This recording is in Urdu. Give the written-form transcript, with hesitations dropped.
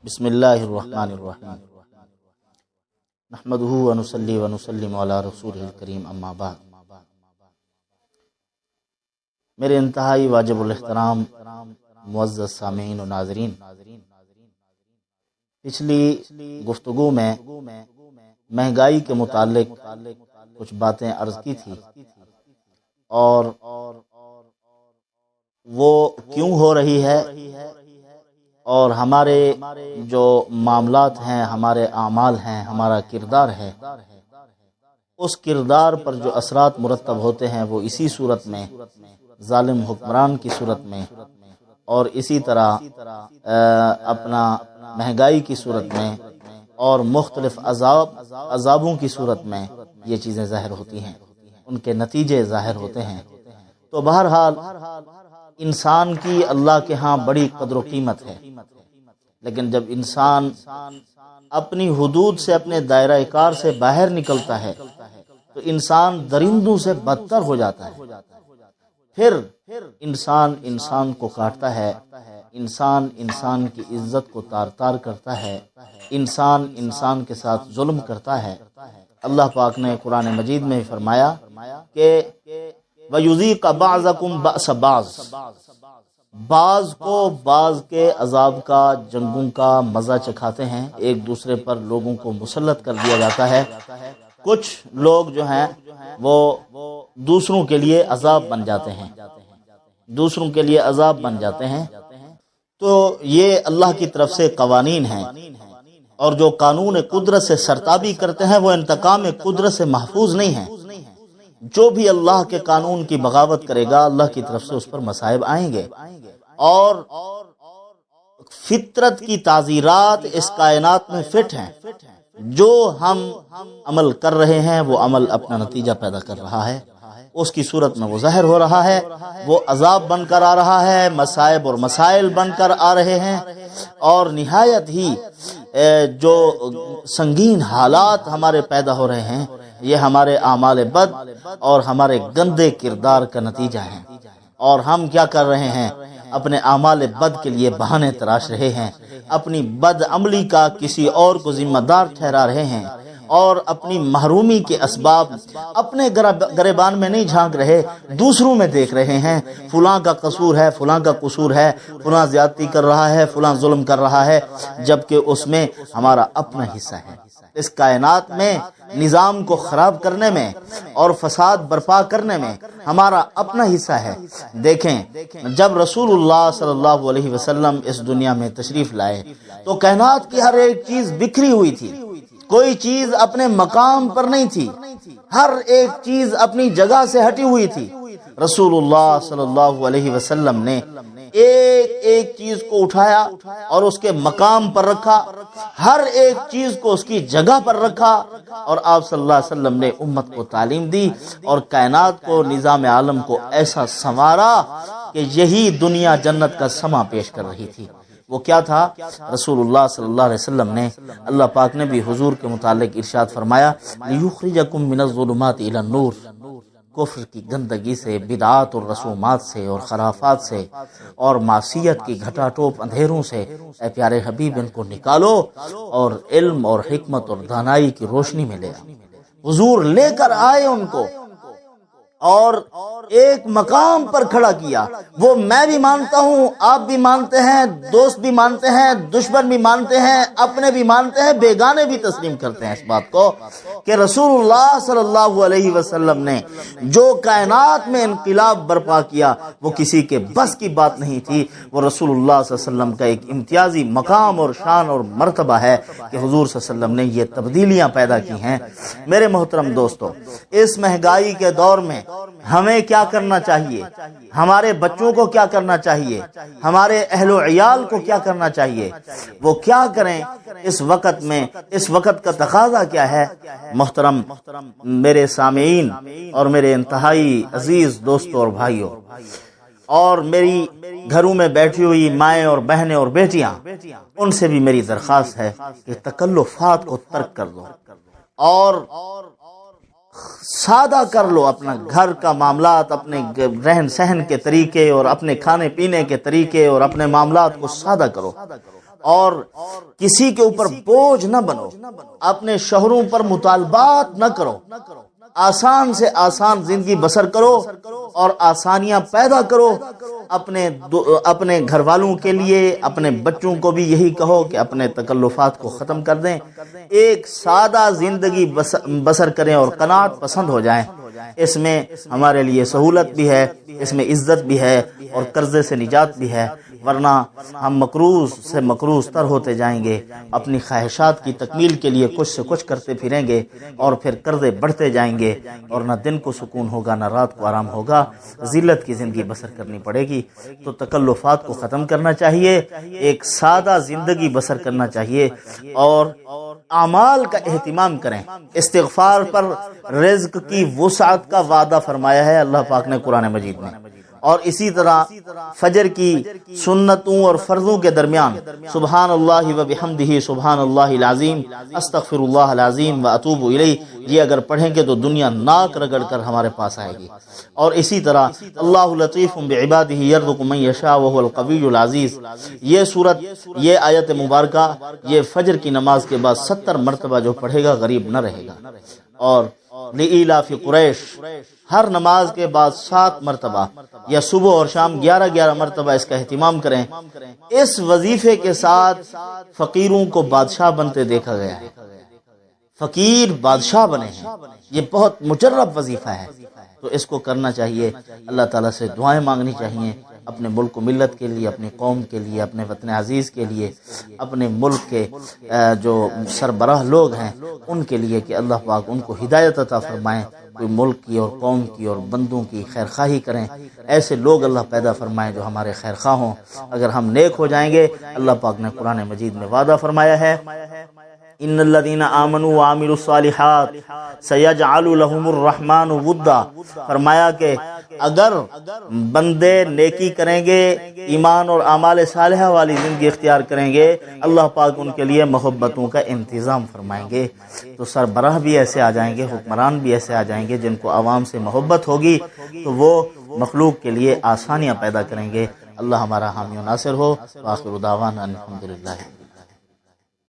بسم اللہ الرحمن الرحیم نحمدہ ونصلی ونسلم علی رسولہ الکریم اما بعد۔ میرے انتہائی واجب الاحترام معزز سامعین و ناظرین، پچھلی گفتگو میں مہنگائی کے متعلق کچھ باتیں عرض کی تھی اور وہ کیوں ہو رہی ہے اور ہمارے جو معاملات ہیں، ہمارے اعمال ہیں، ہمارا کردار ہے، اس کردار پر جو اثرات مرتب ہوتے ہیں وہ اسی صورت میں ظالم حکمران کی صورت میں اور اسی طرح اپنا مہنگائی کی صورت میں اور مختلف عذابوں کی صورت میں یہ چیزیں ظاہر ہوتی ہیں، ان کے نتیجے ظاہر ہوتے ہیں۔ تو بہرحال انسان کی اللہ کے ہاں بڑی قدر و قیمت ہے، لیکن جب انسان اپنی حدود سے، اپنے دائرہ کار سے باہر نکلتا ہے تو انسان درندوں سے بدتر ہو جاتا ہے۔ پھر انسان کو کاٹتا ہے، انسان کی عزت کو تار تار کرتا ہے، انسان کے ساتھ ظلم کرتا ہے۔ اللہ پاک نے قرآن مجید میں فرمایا کہ وَيُذِيقَ بَعْضَكُمْ بَأْسَ بَعْضٍ، بعض کو بعض کے عذاب کا، جنگوں کا مزہ چکھاتے ہیں، ایک دوسرے پر لوگوں کو مسلط کر دیا جاتا ہے۔ کچھ لوگ جو ہیں وہ دوسروں کے لیے عذاب بن جاتے ہیں، دوسروں کے لیے عذاب بن جاتے ہیں۔ تو یہ اللہ کی طرف سے قوانین ہیں، اور جو قانون قدرت سے سرتابی کرتے ہیں وہ انتقام قدرت سے محفوظ نہیں ہیں۔ جو بھی اللہ کے قانون کی بغاوت کرے گا اللہ کی طرف سے اس پر مصائب آئیں گے، اور فطرت کی تعزیرات اس کائنات میں فٹ ہیں۔ جو ہم عمل کر رہے ہیں وہ عمل اپنا نتیجہ پیدا کر رہا ہے، اس کی صورت میں وہ ظاہر ہو رہا ہے، وہ عذاب بن کر آ رہا ہے، مصائب اور مسائل بن کر آ رہے ہیں، اور نہایت ہی جو سنگین حالات ہمارے پیدا ہو رہے ہیں یہ ہمارے اعمال بد اور ہمارے گندے کردار کا نتیجہ ہے۔ اور ہم کیا کر رہے ہیں؟ اپنے اعمال بد کے لیے بہانے تراش رہے ہیں، اپنی بد عملی کا کسی اور کو ذمہ دار ٹھہرا رہے ہیں، اور اپنی محرومی کے اسباب اپنے گریبان میں نہیں جھانک رہے، دوسروں میں دیکھ رہے ہیں۔ فلاں کا قصور ہے، فلاں کا قصور ہے، فلاں زیادتی کر رہا ہے، فلاں ظلم کر رہا ہے، جبکہ اس میں ہمارا اپنا حصہ ہے۔ اس کائنات میں نظام کو خراب کرنے میں اور فساد برپا کرنے میں ہمارا اپنا حصہ ہے۔ دیکھیں، جب رسول اللہ صلی اللہ علیہ وسلم اس دنیا میں تشریف لائے تو کائنات کی ہر ایک چیز بکھری ہوئی تھی، کوئی چیز اپنے مقام پر نہیں تھی، ہر ایک چیز اپنی جگہ سے ہٹی ہوئی تھی۔ رسول اللہ صلی اللہ علیہ وسلم نے ایک ایک چیز کو اٹھایا اور اس کے مقام پر رکھا، ہر ایک چیز کو اس کی جگہ پر رکھا، اور آپ صلی اللہ علیہ وسلم نے امت کو تعلیم دی اور کائنات کو، نظام عالم کو ایسا سنوارا کہ یہی دنیا جنت کا سما پیش کر رہی تھی۔ وہ کیا تھا؟ رسول اللہ صلی اللہ علیہ وسلم نے، اللہ پاک نے بھی حضور کے متعلق ارشاد فرمایا لِيُخْرِجَكُم مِّنَ الظُّلُمَاتِ إِلَى النُّورِ، کفر کی گندگی سے، بدعات اور رسومات سے اور خرافات سے اور معصیت کی گھٹا ٹوپ اندھیروں سے اے پیارے حبیب ان کو نکالو اور علم اور حکمت اور دانائی کی روشنی میں لے آؤ۔ حضور لے کر آئے ان کو اور ایک مقام پر کھڑا کیا۔ وہ میں بھی مانتا ہوں، آپ بھی مانتے ہیں، دوست بھی مانتے ہیں، دشمن بھی مانتے ہیں، اپنے بھی مانتے ہیں، بیگانے بھی تسلیم کرتے ہیں اس بات کو کہ رسول اللہ صلی اللہ علیہ وسلم نے جو کائنات میں انقلاب برپا کیا وہ کسی کے بس کی بات نہیں تھی۔ وہ رسول اللہ صلی اللہ علیہ وسلم کا ایک امتیازی مقام اور شان اور مرتبہ ہے کہ حضور صلی اللہ علیہ وسلم نے یہ تبدیلیاں پیدا کی ہیں۔ میرے محترم دوستو، اس مہنگائی کے دور میں ہمیں کیا کرنا چاہیے؟ ہمارے بچوں کو کیا کرنا چاہیے؟ ہمارے اہل و عیال کو کیا کرنا چاہیے؟ وہ کیا کریں اس وقت میں؟ اس وقت کا تقاضا کیا ہے؟ محترم میرے سامعین اور میرے انتہائی عزیز دوستوں اور بھائیوں، اور میری گھروں میں بیٹھی ہوئی مائیں اور بہنیں اور بیٹیاں، ان سے بھی میری درخواست ہے کہ تکلفات کو ترک کر دو اور سادہ کر لو اپنا گھر کا معاملات، اپنے رہن سہن کے طریقے اور اپنے کھانے پینے کے طریقے اور اپنے معاملات کو سادہ کرو۔ اور کسی کے اوپر بوجھ نہ بنو، اپنے شوہروں پر مطالبات نہ کرو، آسان سے آسان زندگی بسر کرو اور آسانیاں پیدا کرو اپنے گھر والوں کے لیے۔ اپنے بچوں کو بھی یہی کہو کہ اپنے تکلفات کو ختم کر دیں، ایک سادہ زندگی بسر کریں اور قناعت پسند ہو جائیں۔ اس میں ہمارے لیے سہولت بھی ہے، اس میں عزت بھی ہے اور قرضے سے نجات بھی ہے، ورنہ ہم مقروض سے مقروض تر ہوتے جائیں گے، اپنی خواہشات کی تکمیل کے لیے کچھ سے کچھ کرتے پھریں گے اور پھر قرضے بڑھتے جائیں گے، اور نہ دن کو سکون ہوگا نہ رات کو آرام ہوگا، ذلت کی زندگی بسر کرنی پڑے گی۔ تو تکلفات کو ختم کرنا چاہیے، ایک سادہ زندگی بسر کرنا چاہیے اور اعمال کا اہتمام کریں۔ استغفار پر رزق کی وسعت کا وعدہ فرمایا ہے اللہ پاک نے قرآن مجید میں، اور اسی طرح فجر کی سنتوں اور فرضوں کے درمیان سبحان اللہ و بحمدہ سبحان اللہ العظیم استغفر اللہ العظیم و اتوب الیہ، یہ اگر پڑھیں گے تو دنیا ناک رگڑ کر ہمارے پاس آئے گی۔ اور اسی طرح اللہ لطیف بعبادہ یرزق من یشاء وهو القوی العزیز، یہ سورت، یہ آیت مبارکہ، یہ فجر کی نماز کے بعد 70 مرتبہ جو پڑھے گا غریب نہ رہے گا۔ اور لإیلاف قریش، ہر نماز کے بعد 7 مرتبہ یا صبح اور شام 11 مرتبہ اس کا اہتمام کریں۔ اس وظیفے کے ساتھ فقیروں کو بادشاہ بنتے دیکھا گیا ہے، فقیر بادشاہ بنے ہیں، یہ بہت مجرب وظیفہ ہے، تو اس کو کرنا چاہیے۔ اللہ تعالیٰ سے دعائیں مانگنی چاہیے اپنے ملک و ملت کے لیے، اپنے قوم کے لیے، اپنے وطن عزیز کے لیے، اپنے ملک کے جو سربراہ لوگ ہیں ان کے لیے کہ اللہ پاک ان کو ہدایت عطا فرمائیں، کوئی ملک کی اور قوم کی اور بندوں کی خیر خواہی کریں، ایسے لوگ اللہ پیدا فرمائیں جو ہمارے خیر خواہ ہوں۔ اگر ہم نیک ہو جائیں گے، اللہ پاک نے قرآن مجید میں وعدہ فرمایا ہے ان الذین آمنوا وعملوا الصالحات سیجعل لهم الرحمن ودا، فرمایا کہ اگر بندے نیکی کریں گے، ایمان اور اعمال صالحہ والی زندگی اختیار کریں گے، اللہ پاک ان کے لیے محبتوں کا انتظام فرمائیں گے۔ تو سربراہ بھی ایسے آ جائیں گے، حکمران بھی ایسے آ جائیں گے جن کو عوام سے محبت ہوگی، تو وہ مخلوق کے لیے آسانیاں پیدا کریں گے۔ اللہ ہمارا حامی و ناصر ہو۔ وآخر دعوانا الحمدللہ۔